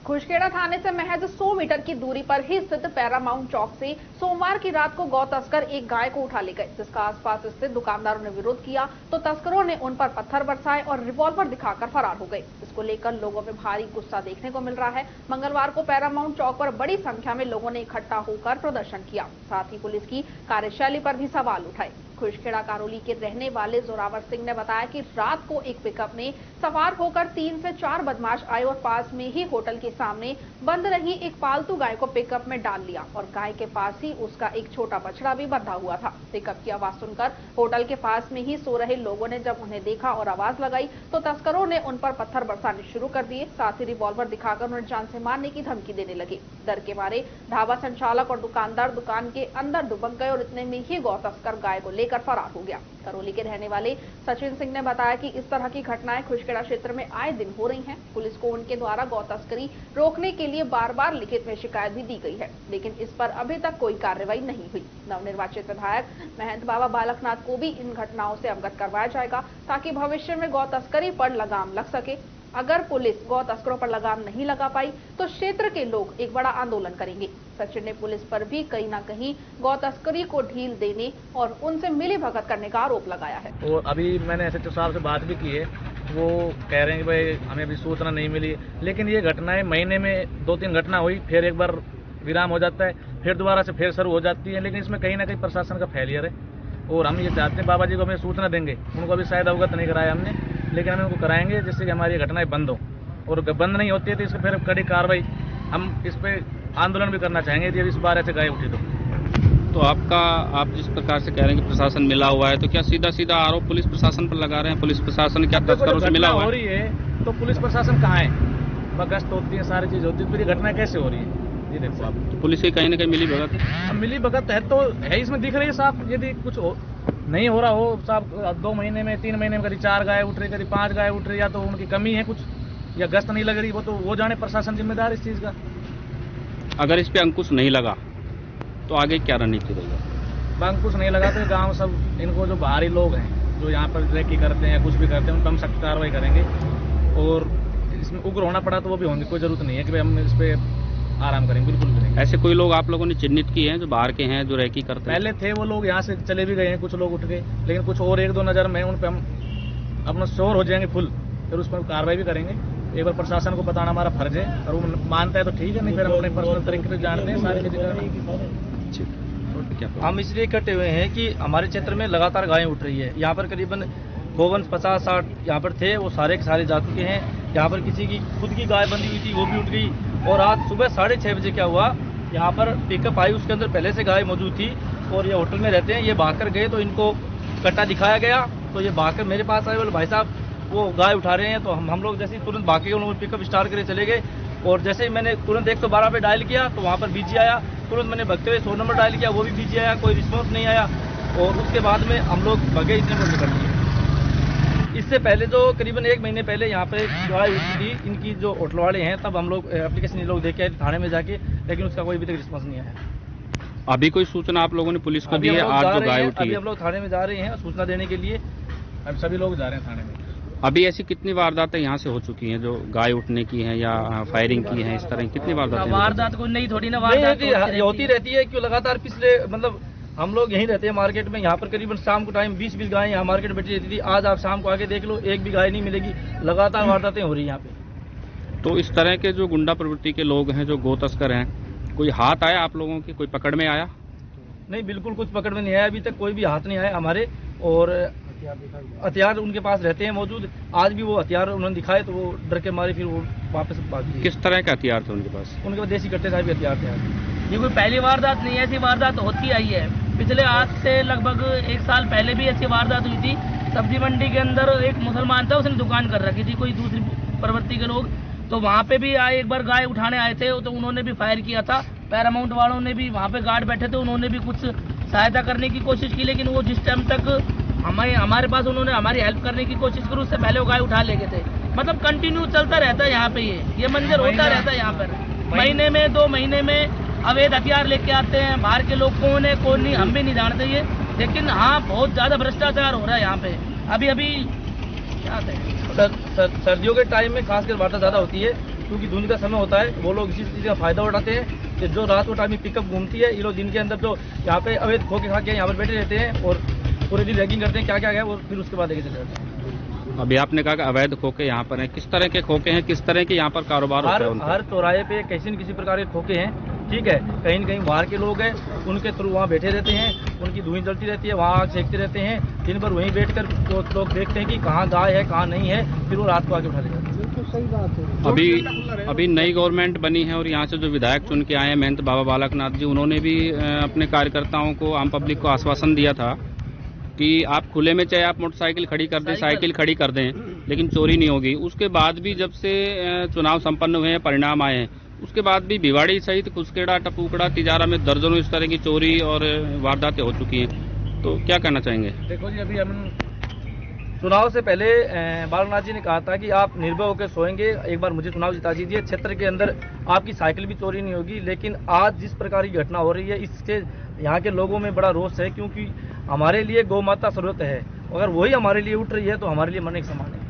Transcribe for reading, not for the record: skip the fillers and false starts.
खुशखेड़ा थाने से महज 100 मीटर की दूरी पर ही स्थित पैरामाउंट चौक से सोमवार की रात को गौ तस्कर एक गाय को उठा ले गए, जिसका आसपास स्थित दुकानदारों ने विरोध किया तो तस्करों ने उन पर पत्थर बरसाए और रिवॉल्वर दिखाकर फरार हो गए। इसको लेकर लोगों में भारी गुस्सा देखने को मिल रहा है। मंगलवार को पैरामाउंट चौक पर बड़ी संख्या में लोगों ने इकट्ठा होकर प्रदर्शन किया, साथ ही पुलिस की कार्यशैली पर भी सवाल उठाए। खुशखेड़ा कारोली के रहने वाले जोरावर सिंह ने बताया कि रात को एक पिकअप में सवार होकर 3 से 4 बदमाश आए और पास में ही होटल के सामने बंद रही एक पालतू गाय को पिकअप में डाल लिया और गाय के पास ही उसका एक छोटा बछड़ा भी बंधा हुआ था। पिकअप की आवाज सुनकर होटल के पास में ही सो रहे लोगों ने जब उन्हें देखा और आवाज लगाई तो तस्करों ने उन पर पत्थर बरसाने शुरू कर दिए, साथ ही रिवॉल्वर दिखाकर उन्हें जान से मारने की धमकी देने लगे। डर के मारे ढाबा संचालक और दुकानदार दुकान के अंदर दुबक गए और इतने में ही गौ तस्कर गाय को लेकर फरार हो गया। करौली के रहने वाले सचिन सिंह ने बताया कि इस तरह की घटनाएं खुशखेड़ा क्षेत्र में आए दिन हो रही हैं। पुलिस को उनके द्वारा गौ तस्करी रोकने के लिए बार-बार लिखित में शिकायत भी दी गई है, लेकिन इस पर अभी तक कोई कार्रवाई नहीं हुई। नवनिर्वाचित विधायक महंत बाबा बालकनाथ को भी इन घटनाओं से अवगत करवाया जाएगा ताकि भविष्य में गौ तस्करी पर लगाम लग सके। अगर पुलिस गौ तस्करों पर लगाम नहीं लगा पाई तो क्षेत्र के लोग एक बड़ा आंदोलन करेंगे। सचिन ने पुलिस पर भी कहीं ना कहीं गौ तस्करी को ढील देने और उनसे मिलीभगत करने का आरोप लगाया है। और अभी मैंने एसएचओ साहब से बात भी की है, वो कह रहे हैं कि भाई हमें अभी सूचना नहीं मिली, लेकिन ये घटनाएं महीने में 2-3 घटना हुई, फिर एक बार विराम हो जाता है, फिर दोबारा से फिर शुरू हो जाती है। लेकिन इसमें कहीं ना कहीं प्रशासन का फेलियर है और हम ये चाहते हैं बाबा जी को हमें सूचना देंगे, उनको अभी शायद अवगत नहीं कराया हमने, लेकिन हम उनको कराएंगे जिससे कि हमारी घटनाएं बंद हो, और बंद नहीं होती है तो इसको फिर कड़ी कार्रवाई हम इस पे आंदोलन भी करना चाहेंगे यदि इस बार ऐसे गाय उठी तो आप जिस प्रकार से कह रहे हैं कि प्रशासन मिला हुआ है, तो क्या सीधा सीधा आरोप पुलिस प्रशासन पर लगा रहे हैं? पुलिस प्रशासन क्या तस्करों से मिला हुआ हो रही है तो पुलिस प्रशासन कहाँ है? गश्त होती है, सारी चीज होती है, फिर ये घटना कैसे हो रही है? ये देखो आप, तो पुलिस की कहीं ना कहीं मिली भगत है। मिली भगत है तो है, इसमें दिख रही है साहब। यदि कुछ नहीं हो रहा हो साहब, 2 महीने में 3 महीने में कभी 4 गाय उठ रही, कभी 5 गाय उठ रही, या तो उनकी कमी है कुछ या गश्त नहीं लग रही, वो तो वो जाने, प्रशासन जिम्मेदार इस चीज का। अगर इस पे अंकुश नहीं लगा तो आगे क्या रणनीति रहेगी? अंकुश नहीं लगा तो गांव सब इनको जो बाहरी लोग हैं जो यहाँ पर रेकी करते हैं या कुछ भी करते हैं उन पर हम सख्त कार्रवाई करेंगे, और इसमें उग्र होना पड़ा तो वो भी होने की कोई जरूरत नहीं है कि भाई हम इस पे आराम करेंगे, बिल्कुल करेंगे। ऐसे कोई लोग आप लोगों ने चिन्हित किए हैं जो बाहर के हैं, जो रेकी करते हैं? पहले थे वो लोग, यहाँ से चले भी गए हैं, कुछ लोग उठ गए, लेकिन कुछ और 1-2 नजर में उन पर हम अपना श्योर हो जाएंगे फुल, फिर उस पर कार्रवाई भी करेंगे। एक बार प्रशासन को बताना हमारा फर्ज है, और वो मानता है तो ठीक है, नहीं फिर हम अपने पर्सनल तरीके से जानते हैं सारी चीजें। हम इसलिए इकट्ठे हुए हैं कि हमारे क्षेत्र में लगातार गायें उठ रही है। यहाँ पर करीबन 50-60 यहाँ पर थे, वो सारे के सारे जा चुके हैं। यहाँ पर किसी की खुद की गाय बंधी हुई थी, वो भी उठ गई। और आज सुबह 6:30 बजे क्या हुआ, यहाँ पर पिकअप आई, उसके अंदर पहले से गाय मौजूद थी और ये होटल में रहते हैं। ये भागकर गए तो इनको कट्टा दिखाया गया, तो ये भागकर मेरे पास आए, बोले भाई साहब वो गाय उठा रहे हैं। तो हम लोग जैसे ही तुरंत भागे, उन्होंने पिकअप स्टार्ट करे चले गए, और जैसे ही मैंने तुरंत 112 पे डायल किया तो वहाँ पर बीजी आया। तुरंत मैंने भगते हुए 100 नंबर डायल किया, वो भी बीजी आया, कोई रिस्पॉन्स नहीं आया, और उसके बाद में हम लोग भगे, इसने को निकल दिए। इससे पहले जो करीबन 1 महीने पहले यहाँ पे लड़ाई हुई थी, इनकी जो होटल वाले हैं, तब हम लोग एप्लीकेशन ये लोग देके आए थाने में जाके, लेकिन उसका कोई अभी तक रिस्पॉन्स नहीं आया। अभी कोई सूचना आप लोगों ने पुलिस को दी है? आज जो गाय उठी है, अभी हम लोग थाने में जा रहे हैं सूचना देने के लिए। अब सभी लोग जा रहे हैं थाने में। अभी ऐसी कितनी वारदातें यहाँ से हो चुकी हैं जो गाय उठने की हैं या फायरिंग की हैं? इस तरह कितनी वारदातें? वारदात कोई नहीं, थोड़ी ना वारदात होती रहती है, क्यों लगातार पिछले मतलब हम लोग यहीं रहते हैं मार्केट में। यहाँ पर करीबन शाम को टाइम 20-20 गायें यहाँ मार्केट बैठी रहती थी। आज आप शाम को आके देख लो, एक भी गाय नहीं मिलेगी, लगातार वारदातें हो रही है यहाँ पे। तो इस तरह के जो गुंडा प्रवृत्ति के लोग हैं, जो गो तस्कर हैं, कोई हाथ आया आप लोगों की? कोई पकड़ में आया? नहीं, बिल्कुल कुछ पकड़ में नहीं आया, अभी तक कोई भी हाथ नहीं आया हमारे। और हथियार उनके पास रहते हैं मौजूद। आज भी वो हथियार उन्होंने दिखाए तो वो डर के मारे फिर वो वापस भाग गए। किस तरह के हथियार थे उनके पास? उनके पास देसी कट्टे साहब भी हथियार थे। ये कोई पहली वारदात नहीं है, ऐसी वारदात होती आई है। पिछले आज से लगभग 1 साल पहले भी ऐसी वारदात हुई थी। सब्जी मंडी के अंदर एक मुसलमान था, उसने दुकान कर रखी थी, कोई दूसरी प्रवृत्ति के लोग, तो वहाँ पे भी आए, एक बार गाय उठाने आए थे तो उन्होंने भी फायर किया था। पैरामाउंट वालों ने भी, वहाँ पे गार्ड बैठे थे, उन्होंने भी कुछ सहायता करने की कोशिश की, लेकिन वो जिस टाइम तक हमारे पास उन्होंने हमारी हेल्प करने की कोशिश करी, उससे पहले वो गाय उठा ले गए थे। मतलब कंटिन्यू चलता रहता है यहाँ पे, ये मंजर होता रहता है यहाँ पर। महीने में 2 महीने में अवैध हथियार लेके आते हैं। बाहर के लोग कौन है कौन नहीं हम भी नहीं जानते ये, लेकिन हाँ बहुत ज्यादा भ्रष्टाचार हो रहा है यहाँ पे। अभी क्या है, सर्दियों के टाइम में खासकर वारदात ज्यादा होती है। क्योंकि धुंध का समय होता है, वो लोग इसी चीज़ का फायदा उठाते हैं कि जो रात को टाइम में पिकअप घूमती है, ये लोग दिन के अंदर जो यहाँ पे अवैध खोके खा के यहाँ पर बैठे रहते हैं और पूरे दिन रैगिंग करते हैं, क्या क्या है, और फिर उसके बाद लेके चले जाते हैं। अभी आपने कहा कि अवैध खोके यहाँ पर हैं, किस तरह के खोके हैं, किस तरह के यहाँ पर कारोबार होता है उनका? हर चौराहे पे किसी न किसी प्रकार के खोके हैं, ठीक है। कहीं न कहीं बाहर के लोग हैं, उनके थ्रू वहाँ बैठे रहते हैं, उनकी धुएं जलती रहती है, वहाँ आग सेकते रहते हैं, दिन भर वहीं बैठ कर लोग देखते हैं कि कहाँ गाय है कहाँ नहीं है, फिर वो रात को आके उठा ले जाते हैं। सही बात है। अभी नई गवर्नमेंट बनी है और यहाँ से जो विधायक चुन के आए हैं महंत बाबा बालकनाथ जी, उन्होंने भी अपने कार्यकर्ताओं को, आम पब्लिक को आश्वासन दिया था कि आप खुले में चाहे आप मोटरसाइकिल खड़ी कर दें, साइकिल खड़ी कर दें, लेकिन चोरी नहीं होगी। उसके बाद भी जब से चुनाव संपन्न हुए हैं, परिणाम आए हैं, उसके बाद भी भिवाड़ी सहित कुसकेड़ा, टपूकड़ा, तिजारा में दर्जनों इस तरह की चोरी और वारदातें हो चुकी हैं। तो क्या कहना चाहेंगे? देखो जी, अभी हम चुनाव से पहले बालकनाथ जी ने कहा था कि आप निर्भय होकर सोएंगे, एक बार मुझे चुनाव जिता दीजिए, क्षेत्र के अंदर आपकी साइकिल भी चोरी नहीं होगी। लेकिन आज जिस प्रकार की घटना हो रही है, इससे यहाँ के लोगों में बड़ा रोष है, क्योंकि हमारे लिए गौ माता सर्वोच्च है। अगर वही हमारे लिए उठ रही है तो हमारे लिए मन एक समान है।